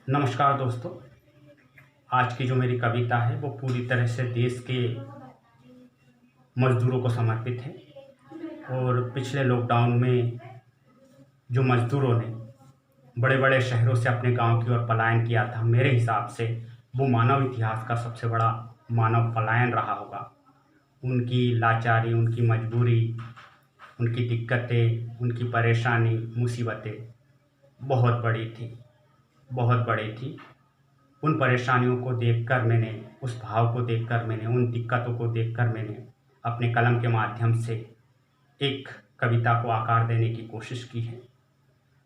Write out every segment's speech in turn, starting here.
नमस्कार दोस्तों। आज की जो मेरी कविता है वो पूरी तरह से देश के मज़दूरों को समर्पित है। और पिछले लॉकडाउन में जो मज़दूरों ने बड़े बड़े शहरों से अपने गांव की ओर पलायन किया था, मेरे हिसाब से वो मानव इतिहास का सबसे बड़ा मानव पलायन रहा होगा। उनकी लाचारी, उनकी मजबूरी, उनकी दिक्कतें, उनकी परेशानी, मुसीबतें बहुत बड़ी थी, बहुत बड़ी थी। उन परेशानियों को देखकर मैंने, उस भाव को देखकर मैंने, उन दिक्कतों को देखकर मैंने अपने कलम के माध्यम से एक कविता को आकार देने की कोशिश की है।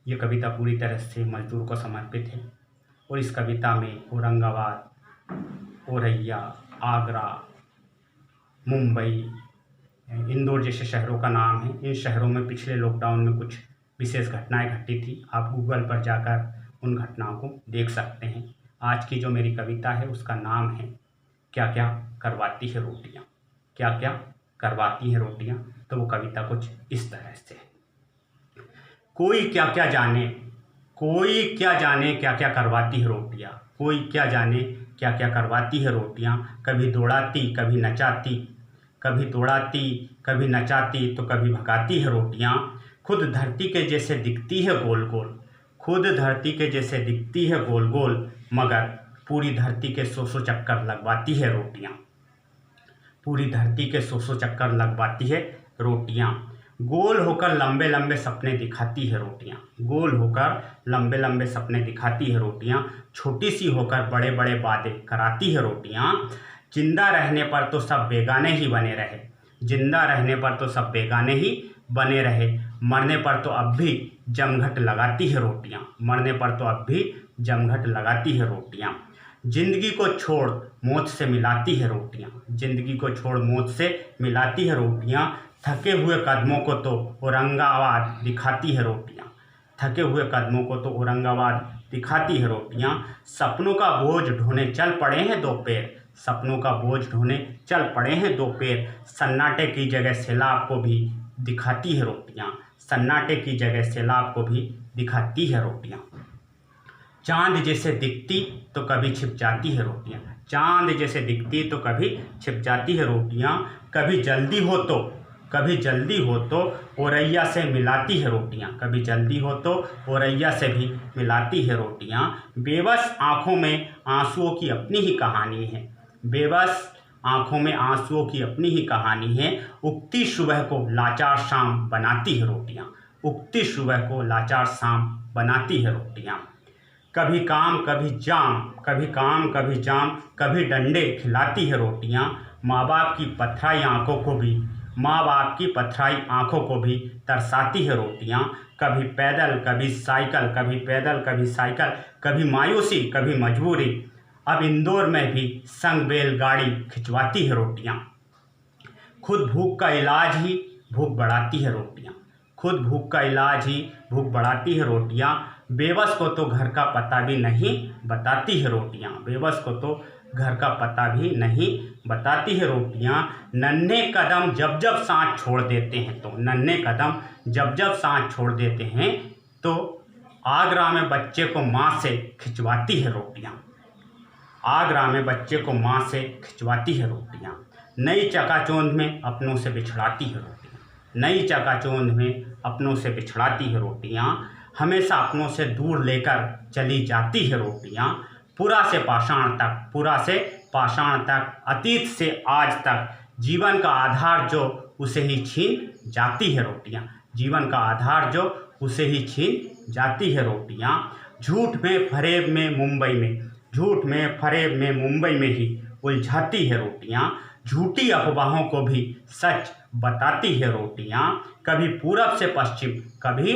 ये कविता पूरी तरह से मजदूर को समर्पित है और इस कविता में औरंगाबाद, औरैया, आगरा, मुंबई, इंदौर जैसे शहरों का नाम है। इन शहरों में पिछले लॉकडाउन में कुछ विशेष घटनाएं घटी थी। आप गूगल पर जाकर उन घटनाओं को देख सकते हैं। आज की जो मेरी कविता है उसका नाम है क्या क्या करवाती है रोटियां। क्या क्या करवाती हैं रोटियां। तो वो कविता कुछ इस तरह से है। कोई क्या क्या जाने, कोई क्या जाने क्या क्या करवाती है रोटियां। कोई क्या जाने क्या क्या करवाती है रोटियां। कभी दौड़ाती, कभी नचाती, कभी दौड़ाती, कभी नचाती, तो कभी भगाती है रोटियां। खुद धरती के जैसे दिखती है गोल गोल, खुद धरती के जैसे दिखती है गोल गोल, मगर पूरी धरती के सौ चक्कर लगवाती है रोटियां। पूरी धरती के सौ चक्कर लगवाती है रोटियां। गोल होकर लंबे लंबे सपने दिखाती है रोटियां। गोल होकर लंबे लंबे सपने दिखाती है रोटियां। छोटी सी होकर बड़े बड़े वादे कराती है रोटियां। जिंदा रहने पर तो सब बेगाने ही बने रहे, जिंदा रहने पर तो सब बेगाने ही बने रहे, मरने पर तो अब भी जमघट लगाती है रोटियां। मरने पर तो अब भी जमघट लगाती है रोटियां। जिंदगी को छोड़ मौत से मिलाती है रोटियां। जिंदगी को छोड़ मौत से मिलाती है रोटियां। थके हुए कदमों को तो औरंगाबाद दिखाती है रोटियां। थके हुए कदमों को तो औरंगाबाद दिखाती है रोटियां। सपनों का बोझ ढोने चल पड़े हैं दो पैर, सपनों का बोझ ढोने चल पड़े हैं दो पैर। सन्नाटे की जगह सैलाब को भी दिखाती है रोटियां। सन्नाटे की जगह सैलाब को भी दिखाती है रोटियां। चांद जैसे दिखती तो कभी छिप जाती है रोटियां। चांद जैसे दिखती तो कभी छिप जाती है रोटियां। कभी जल्दी हो तो, कभी जल्दी हो तो औरैया से मिलाती है रोटियां। कभी जल्दी हो तो औरैया से भी मिलाती है रोटियां। बेबस आंखों में आंसुओं की अपनी ही कहानी है, बेबस आंखों में आंसुओं की अपनी ही कहानी है। उगती सुबह को लाचार शाम बनाती है रोटियां। उगती सुबह को लाचार शाम बनाती है रोटियां। कभी काम कभी जाम, कभी काम कभी जाम, कभी डंडे खिलाती है रोटियां। माँ बाप की पथराई आंखों को भी, माँ बाप की पथराई आंखों को भी तरसाती है रोटियां। कभी पैदल कभी साइकिल, कभी पैदल कभी साइकिल, कभी मायूसी कभी मजबूरी, अब इंदौर में भी संग बैलगाड़ी खिंचवाती है रोटियां। खुद भूख का इलाज ही भूख बढ़ाती है रोटियां। खुद भूख का इलाज ही भूख बढ़ाती है रोटियां। बेबस को तो घर का पता भी नहीं बताती है रोटियां। बेबस को तो घर का पता भी नहीं बताती है रोटियां। नन्हे कदम जब जब सांस छोड़ देते हैं तो, नन्हे कदम जब जब सांस छोड़ देते हैं तो आगरा में बच्चे को माँ से खिंचवाती है रोटियां। आगरा में बच्चे को माँ से खिंचवाती है रोटियां। नई चकाचौंध में अपनों से बिछड़ाती है रोटियां। नई चकाचौंध में अपनों से बिछड़ाती है रोटियां। हमेशा अपनों से दूर लेकर चली जाती है रोटियां। पुरा से पाषाण तक, पुरा से पाषाण तक, अतीत से आज तक, जीवन का आधार जो उसे ही छीन जाती है रोटियां। जीवन का आधार जो उसे ही छीन जाती है रोटियां। झूठ में फरेब में मुंबई में, झूठ में फरेब में मुंबई में ही उलझाती है रोटियां। झूठी अफवाहों को भी सच बताती है रोटियां। कभी पूरब से पश्चिम, कभी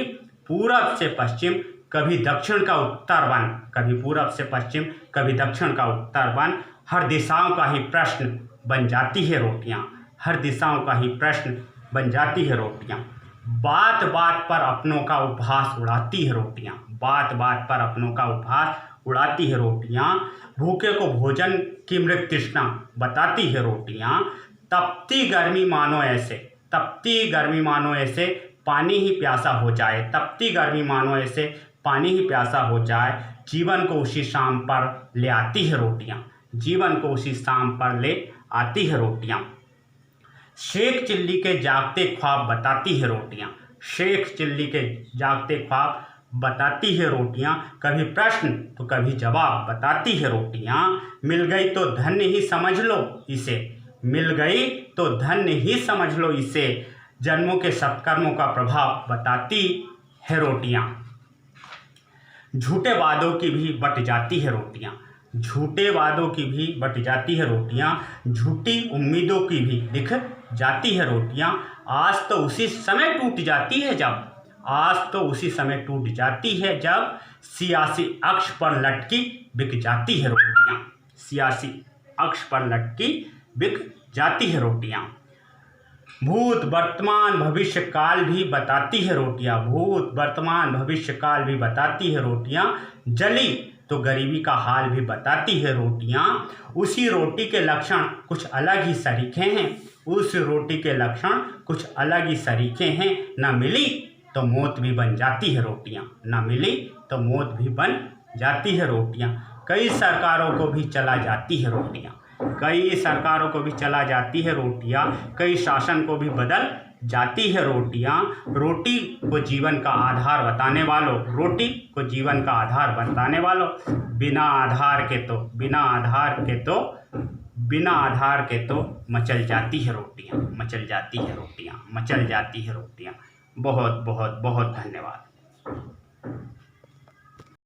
पूरब से पश्चिम, कभी दक्षिण का उत्तर बन, कभी पूरब से पश्चिम, कभी दक्षिण का उत्तर बन, हर दिशाओं का ही प्रश्न बन जाती है रोटियां। हर दिशाओं का ही प्रश्न बन जाती है रोटियां। बात बात पर अपनों का उपहास उड़ाती है रोटियां। बात बात पर अपनों का उपहास उड़ाती है रोटियां। भूखे को भोजन की मृत तृष्णा बताती है रोटियां। तपती गर्मी मानो ऐसे, तपती गर्मी मानो ऐसे पानी ही प्यासा हो जाए। तपती गर्मी मानो ऐसे पानी ही प्यासा हो जाए, जीवन को उसी शाम पर ले आती है रोटियाँ, जीवन को उसी शाम पर ले आती है रोटियाँ। शेख चिल्ली के जागते ख्वाब बताती है रोटियाँ, शेख चिल्ली के जागते ख्वाब बताती है रोटियाँ। कभी प्रश्न तो कभी जवाब बताती है रोटियाँ। मिल गई तो धन्य ही समझ लो इसे, मिल गई तो धन्य ही समझ लो इसे। जन्मों के सत्कर्मों का प्रभाव बताती है रोटियाँ। झूठे वादों की भी बट जाती है रोटियाँ, झूठे वादों की भी बट जाती है रोटियाँ। झूठी उम्मीदों की भी दिख जाती है रोटियाँ। आज तो उसी समय टूट जाती है जब, आज तो उसी समय टूट जाती है जब सियासी अक्ष पर लटकी बिक जाती है रोटियाँ, सियासी अक्ष पर लटकी बिक जाती है रोटियाँ। भूत वर्तमान भविष्य काल भी बताती है रोटियाँ, भूत वर्तमान भविष्य काल भी बताती है रोटियाँ। जली तो गरीबी का हाल भी बताती है रोटियाँ। उसी रोटी के लक्षण कुछ अलग ही सरीखे हैं, उस रोटी के लक्षण कुछ अलग ही सरीखे हैं। न मिली तो मौत भी बन जाती है रोटियाँ, न मिली तो मौत भी बन जाती है रोटियाँ। कई सरकारों को भी चला जाती है रोटियाँ, कई सरकारों को भी चला जाती है रोटियाँ। कई शासन को भी बदल जाती है रोटियाँ। रोटी को जीवन का आधार बताने वालों, रोटी को जीवन का आधार बताने वालों, बिना आधार के तो मचल जाती है रोटियाँ, मचल जाती है रोटियाँ, मचल जाती है रोटियाँ। बहुत बहुत बहुत धन्यवाद।